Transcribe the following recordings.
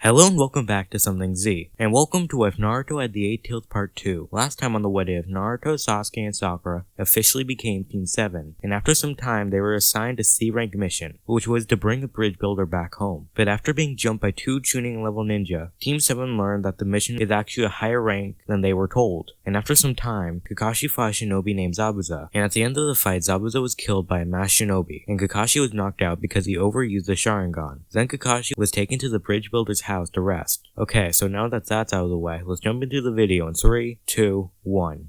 Hello and welcome back to Something Z, and welcome to If Naruto Had the 8 Tails Part 2. Last time on the What If, Naruto, Sasuke, and Sakura officially became Team 7, and after some time they were assigned a C-rank mission, which was to bring a bridge builder back home. But after being jumped by 2 tuning level ninja, Team 7 learned that the mission is actually a higher rank than they were told. And after some time, Kakashi fought a shinobi named Zabuza, and at the end of the fight, Zabuza was killed by a masked shinobi, and Kakashi was knocked out because he overused the Sharingan. Then Kakashi was taken to the bridge builder's house to rest. Okay, so now that that's out of the way, let's jump into the video in 3, 2, 1.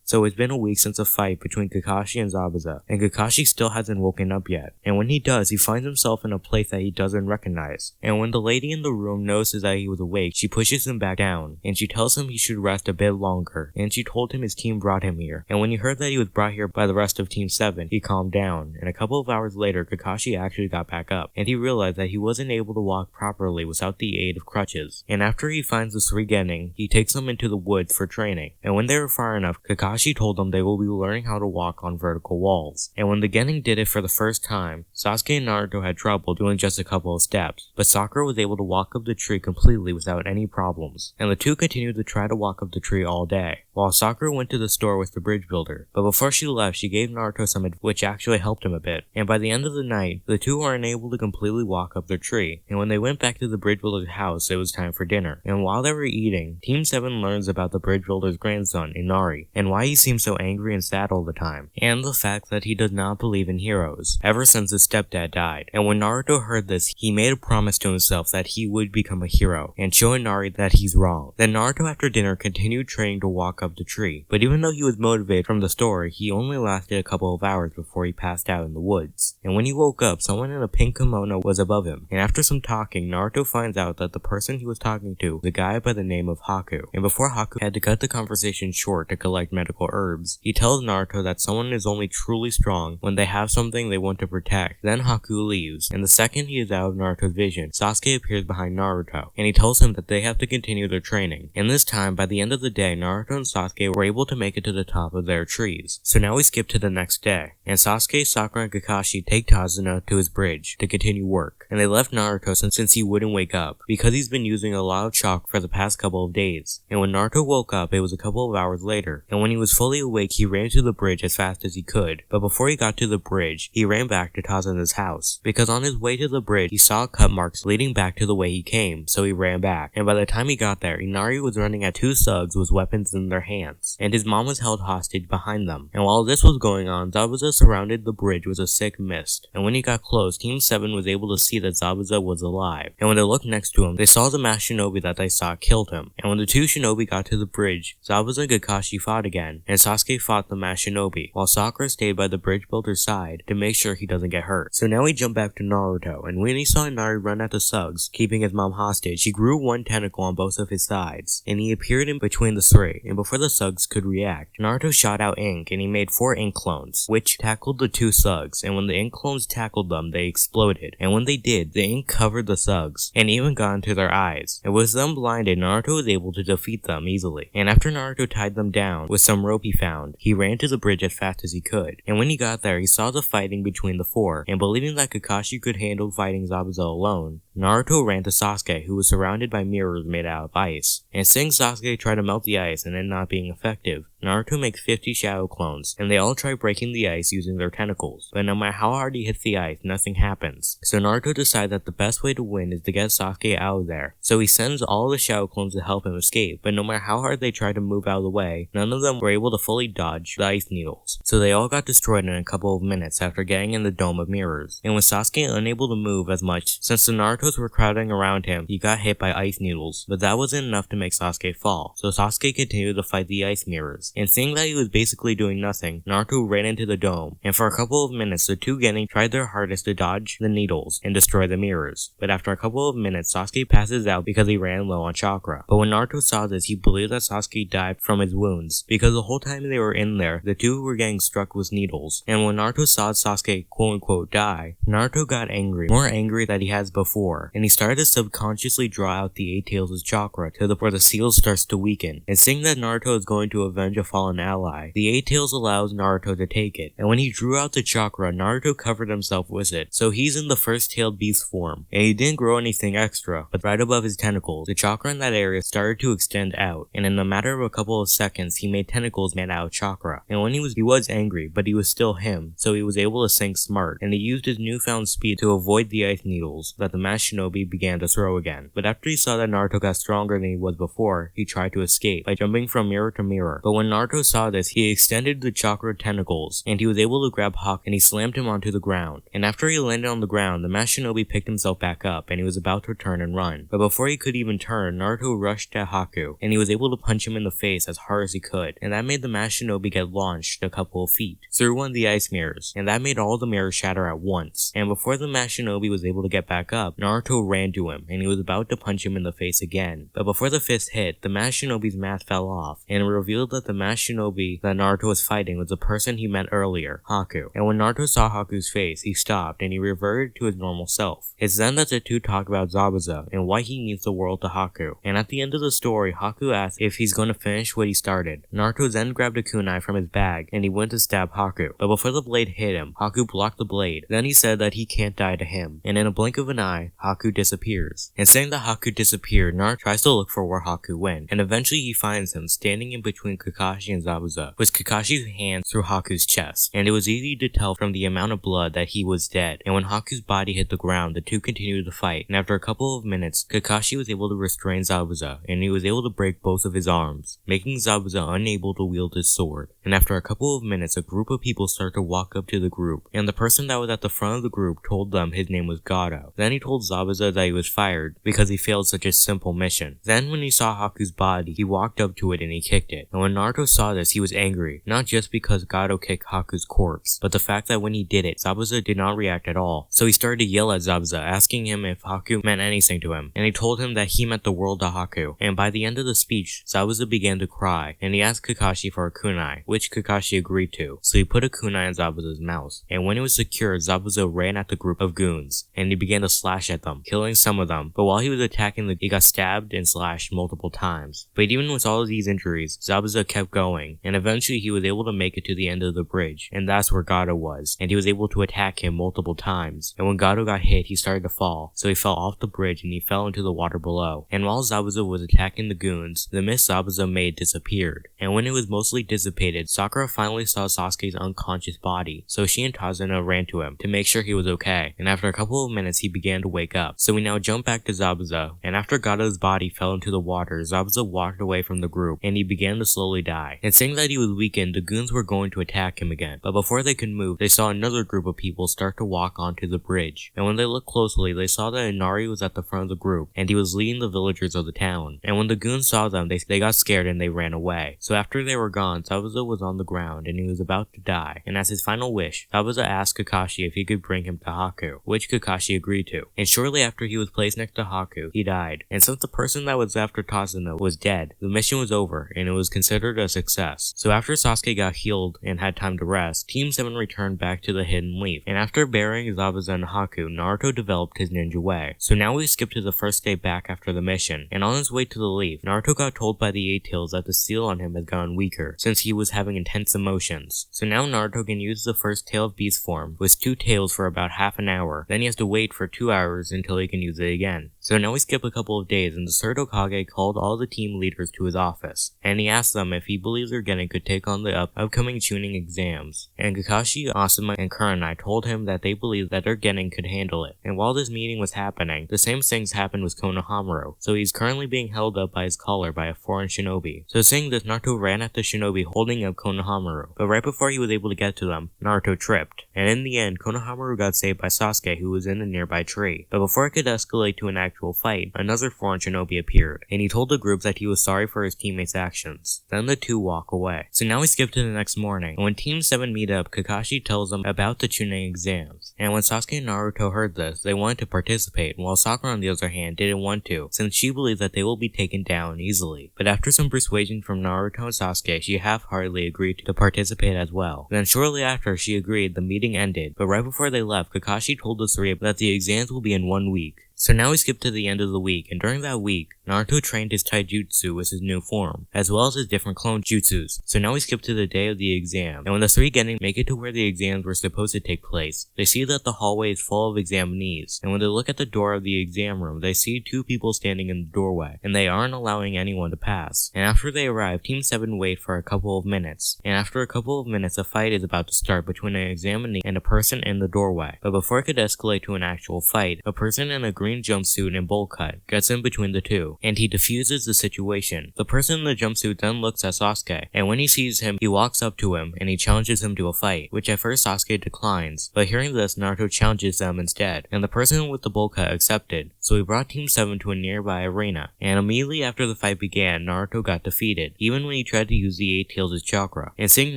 So it's been a week since a fight between Kakashi and Zabuza, and Kakashi still hasn't woken up yet. And when he does, he finds himself in a place that he doesn't recognize. And when the lady in the room notices that he was awake, she pushes him back down, and she tells him he should rest a bit longer, and she told him his team brought him here. And when he heard that he was brought here by the rest of Team 7, he calmed down, and a couple of hours later, Kakashi actually got back up, and he realized that he wasn't able to walk properly without the aid of crutches. And after he finds the 3 genin, he takes them into the woods for training. And when they were far enough, Kakashi told them they will be learning how to walk on vertical walls. And when the genin did it for the first time, Sasuke and Naruto had trouble doing just a couple of steps, but Sakura was able to walk up the tree completely without any problems. And the two continued to try to walk up the tree all day, while Sakura went to the store with the bridge builder. But before she left, she gave Naruto some advice, which actually helped him a bit. And by the end of the night, the two were unable to completely walk up the tree. And when they went back to the bridge builder's house, it was time for dinner. And while they were eating, Team 7 learns about the bridge builder's grandson, Inari, and why he seems so angry and sad all the time, and the fact that he does not believe in heroes, ever since his stepdad died. And when Naruto heard this, he made a promise to himself that he would become a hero, and show Inari that he's wrong. Then Naruto after dinner continued training to walk up the tree, but even though he was motivated from the story, he only lasted a couple of hours before he passed out in the woods. And when he woke up, someone in a pink kimono was above him, and after some talking, Naruto finds out that the person he was talking to was a guy by the name of Haku. And before Haku had to cut the conversation short to collect medical herbs, he tells Naruto that someone is only truly strong when they have something they want to protect. Then Haku leaves, and the second he is out of Naruto's vision, Sasuke appears behind Naruto, and he tells him that they have to continue their training. And this time, by the end of the day, Naruto and Sasuke were able to make it to the top of their trees. So now we skip to the next day, and Sasuke, Sakura, and Kakashi take Tazuna to his bridge to continue work. And they left Naruto since he wouldn't wake up, because he's been using a lot of chalk for the past couple of days. And when Naruto woke up, it was a couple of hours later, and when he was fully awake, he ran to the bridge as fast as he could. But before he got to the bridge, he ran back to Tazuna's house, because on his way to the bridge, he saw cut marks leading back to the way he came, so he ran back. And by the time he got there, Inari was running at 2 thugs with weapons in their hands, and his mom was held hostage behind them. And while this was going on, Zabuza surrounded the bridge with a thick mist, and when he got close, Team 7 was able to see that Zabuza was alive. And when they looked next to him, they saw the masked shinobi that they saw killed him. And when the 2 shinobi got to the bridge, Zabuza and Kakashi fought again, and Sasuke fought the masked shinobi, while Sakura stayed by the bridge builder's side to make sure he doesn't get hurt. So now we jump back to Naruto, and when he saw Inari run at the thugs, keeping his mom hostage, he grew 1 tentacle on both of his sides, and he appeared in between the 3, and before the thugs could react, Naruto shot out ink, and he made 4 ink clones, which tackled the 2 thugs, and when the ink clones tackled them, they exploded, and when they did, the ink covered the thugs, and even got into their eyes, and with them blinded, Naruto was able to defeat them easily. And after Naruto tied them down with some rope he found, he ran to the bridge as fast as he could, and when he got there, he saw the fighting between the 4, and believing that Kakashi could handle fighting Zabuza alone, Naruto ran to Sasuke, who was surrounded by mirrors made out of ice. And seeing Sasuke try to melt the ice and it not being effective, Naruto makes 50 shadow clones, and they all try breaking the ice using their tentacles, but no matter how hard he hits the ice, nothing happens. So Naruto decides that the best way to win is to get Sasuke out of there, so he sends all the shadow clones to help him escape, but no matter how hard they tried to move out of the way, none of them were able to fully dodge the ice needles. So they all got destroyed in a couple of minutes after getting in the dome of mirrors. And with Sasuke unable to move as much, since the Narutos were crowding around him, he got hit by ice needles, but that wasn't enough to make Sasuke fall, so Sasuke continued to fight the ice mirrors. And seeing that he was basically doing nothing, Naruto ran into the dome, and for a couple of minutes the 2 genin tried their hardest to dodge the needles and destroy the mirrors. But after a couple of minutes, Sasuke passes out because he ran low on chakra. But when Naruto saw this, he believed that Sasuke died from his wounds, because the whole time they were in there, the 2 were getting struck with needles. And when Naruto saw Sasuke quote-unquote die, Naruto got angry, more angry than he has before, and he started to subconsciously draw out the 8 tails' chakra to where the seal starts to weaken. And seeing that Naruto is going to avenge a fallen ally. The 8 Tails allows Naruto to take it, and when he drew out the chakra, Naruto covered himself with it. So he's in the first tailed beast form, and he didn't grow anything extra, but right above his tentacles, the chakra in that area started to extend out, and in a matter of a couple of seconds, he made tentacles made out of chakra. And when he was angry, but he was still him, so he was able to think smart, and he used his newfound speed to avoid the ice needles that the masked shinobi began to throw again. But after he saw that Naruto got stronger than he was before, he tried to escape by jumping from mirror to mirror. But when Naruto saw this, he extended the chakra tentacles, and he was able to grab Haku, and he slammed him onto the ground. And after he landed on the ground, the masked shinobi picked himself back up, and he was about to turn and run. But before he could even turn, Naruto rushed at Haku, and he was able to punch him in the face as hard as he could, and that made the masked shinobi get launched a couple of feet through one of the ice mirrors, and that made all the mirrors shatter at once. And before the masked shinobi was able to get back up, Naruto ran to him, and he was about to punch him in the face again. But before the fist hit, the masked shinobi's mask fell off, and it revealed that the masked shinobi that Naruto was fighting was the person he met earlier, Haku. And when Naruto saw Haku's face, he stopped, and he reverted to his normal self. It's then that the two talk about Zabuza, and why he means the world to Haku. And at the end of the story, Haku asks if he's going to finish what he started. Naruto then grabbed a kunai from his bag, and he went to stab Haku. But before the blade hit him, Haku blocked the blade. Then he said that he can't die to him, and in a blink of an eye, Haku disappears. And saying that Haku disappeared, Naruto tries to look for where Haku went, and eventually he finds him standing in between Kakashi and Zabuza, with Kakashi's hand through Haku's chest. And it was easy to tell from the amount of blood that he was dead. And when Haku's body hit the ground, the two continued to fight, and after a couple of minutes, Kakashi was able to restrain Zabuza, and he was able to break both of his arms, making Zabuza unable to wield his sword. And after a couple of minutes, a group of people started to walk up to the group, and the person that was at the front of the group told them his name was Gato. Then he told Zabuza that he was fired because he failed such a simple mission. Then when he saw Haku's body, he walked up to it and he kicked it. And when Naruto saw this, he was angry, not just because Gato kicked Haku's corpse, but the fact that when he did it, Zabuza did not react at all. So he started to yell at Zabuza, asking him if Haku meant anything to him, and he told him that he meant the world to Haku. And by the end of the speech, Zabuza began to cry, and he asked Kakashi for a kunai, which Kakashi agreed to. So he put a kunai in Zabuza's mouth, and when it was secured, Zabuza ran at the group of goons, and he began to slash at them, killing some of them. But while he was attacking he got stabbed and slashed multiple times. But even with all of these injuries, Zabuza kept going, and eventually he was able to make it to the end of the bridge, and that's where Gato was, and he was able to attack him multiple times. And when Gato got hit, he started to fall, so he fell off the bridge and he fell into the water below. And while Zabuza was attacking the goons, the mist Zabuza made disappeared. And when it was mostly dissipated, Sakura finally saw Sasuke's unconscious body, so she and Tazuna ran to him to make sure he was okay. And after a couple of minutes, he began to wake up. So we now jump back to Zabuza, and after Gato's body fell into the water, Zabuza walked away from the group, and he began to slowly die. And saying that he was weakened, the goons were going to attack him again. But before they could move, they saw another group of people start to walk onto the bridge. And when they looked closely, they saw that Inari was at the front of the group, and he was leading the villagers of the town. And when the goons saw them, they got scared and they ran away. So after they were gone, Zabuza was on the ground, and he was about to die. And as his final wish, Zabuza asked Kakashi if he could bring him to Haku, which Kakashi agreed to. And shortly after he was placed next to Haku, he died. And since the person that was after Tazuna was dead, the mission was over, and it was considered a success. So after Sasuke got healed and had time to rest, Team 7 returned back to the Hidden Leaf. And after burying Zabuza and Haku, Naruto developed his ninja way. So now we skip to the first day back after the mission, and on his way to the leaf, Naruto got told by the 8 Tails that the seal on him had gotten weaker, since he was having intense emotions. So now Naruto can use the first tail of beast form with 2 tails for about half an hour, then he has to wait for 2 hours until he can use it again. So now we skip a couple of days, and the third Hokage called all the team leaders to his office, and he asked them if he believes their genin could take on the upcoming tuning exams. And Kakashi, Asuma, and Kurenai told him that they believed that their genin could handle it. And while this meeting was happening, the same things happened with Konohamaru, so he's currently being held up by his collar by a foreign shinobi. So seeing this, Naruto ran at the shinobi holding up Konohamaru, but right before he was able to get to them, Naruto tripped. And in the end, Konohamaru got saved by Sasuke, who was in a nearby tree. But before it could escalate to an actual fight, another foreign shinobi appeared, and he told the group that he was sorry for his teammates' actions. Then the two walk away. So now we skip to the next morning, and when Team 7 meet up, Kakashi tells them about the Chunin exams. And when Sasuke and Naruto heard this, they wanted to participate, while Sakura on the other hand didn't want to, since she believed that they will be taken down easily. But after some persuasion from Naruto and Sasuke, she half-heartedly agreed to participate as well. Then shortly after she agreed, the meeting ended, but right before they left, Kakashi told the three that the exams will be in 1 week. So now we skip to the end of the week, and during that week, Naruto trained his taijutsu with his new form, as well as his different clone jutsus. So now we skip to the day of the exam, and when the three Genin make it to where the exams were supposed to take place, they see that the hallway is full of examinees, and when they look at the door of the exam room, they see two people standing in the doorway, and they aren't allowing anyone to pass. And after they arrive, Team 7 wait for a couple of minutes, and after a couple of minutes, a fight is about to start between an examinee and a person in the doorway. But before it could escalate to an actual fight, a person in a green jumpsuit and bowl cut gets in between the two, and he diffuses the situation. The person in the jumpsuit then looks at Sasuke, and when he sees him, he walks up to him and he challenges him to a fight, which at first Sasuke declines, but hearing this, Naruto challenges them instead, and the person with the bowl cut accepted, so he brought Team 7 to a nearby arena, and immediately after the fight began, Naruto got defeated, even when he tried to use the 8 Tails' chakra. And seeing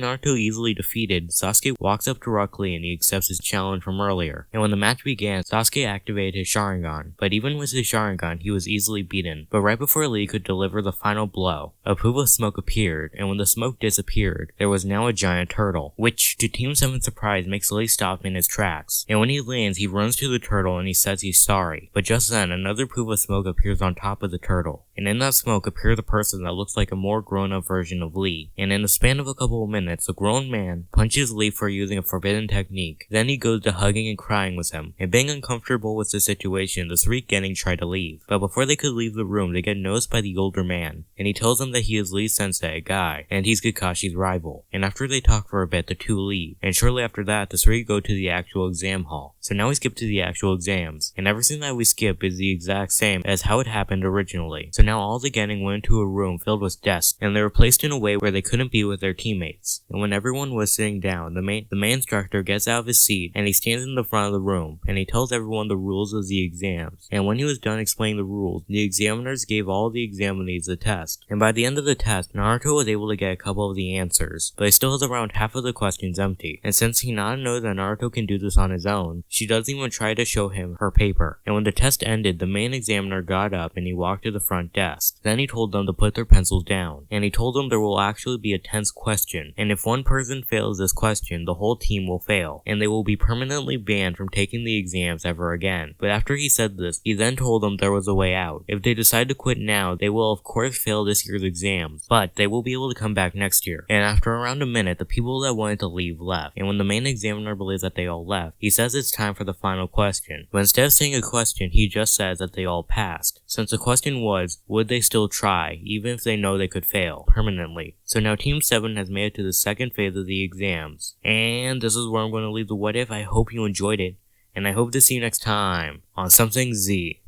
Naruto easily defeated, Sasuke walks up to Rock Lee and he accepts his challenge from earlier, and when the match began, Sasuke activated his Sharingan, but even with his Sharingan, he was easily beaten. But right before Lee could deliver the final blow, a poof of smoke appeared, and when the smoke disappeared, there was now a giant turtle, which, to Team 7's surprise, makes Lee stop in his tracks. And when he lands, he runs to the turtle and he says he's sorry. But just then, another poof of smoke appears on top of the turtle, and in that smoke appears a person that looks like a more grown-up version of Lee. And in the span of a couple of minutes, the grown man punches Lee for using a forbidden technique. Then he goes to hugging and crying with him, and being uncomfortable with the situation, the three Genin try to leave. But before they could leave the room, they get noticed by the older man, and he tells them that he is Lee's sensei, Guy, and he's Kakashi's rival. And after they talk for a bit, the two leave, and shortly after that, the three go to the actual exam hall. So now we skip to the actual exams, and everything that we skip is the exact same as how it happened originally. So now all the Genin went into a room filled with desks, and they were placed in a way where they couldn't be with their teammates. And when everyone was sitting down, the main instructor gets out of his seat, and he stands in the front of the room, and he tells everyone the rules of the exams. And when he was done explaining the rules, the examiners gave all the examinees a test. And by the end of the test, Naruto was able to get a couple of the answers, but he still has around half of the questions empty. And since Hinata knows that Naruto can do this on his own, she doesn't even try to show him her paper. And when the test ended, the main examiner got up and he walked to the front desk. Then he told them to put their pencils down, and he told them there will actually be a tense question, and if one person fails this question, the whole team will fail, and they will be permanently banned from taking the exams ever again. But after he said this, he then told them there was a way out. If they decide to quit now, they will of course fail this year's exams, but they will be able to come back next year. And after around a minute, the people that wanted to leave left, and when the main examiner believes that they all left, he says it's time for the final question. But instead of saying a question, he just says that they all passed, since the question was, would they still try, even if they know they could fail, permanently. So now Team 7 has made it to the second phase of the exams, and this is where I'm going to leave the what if. I hope you enjoyed it, and I hope to see you next time on Something Z.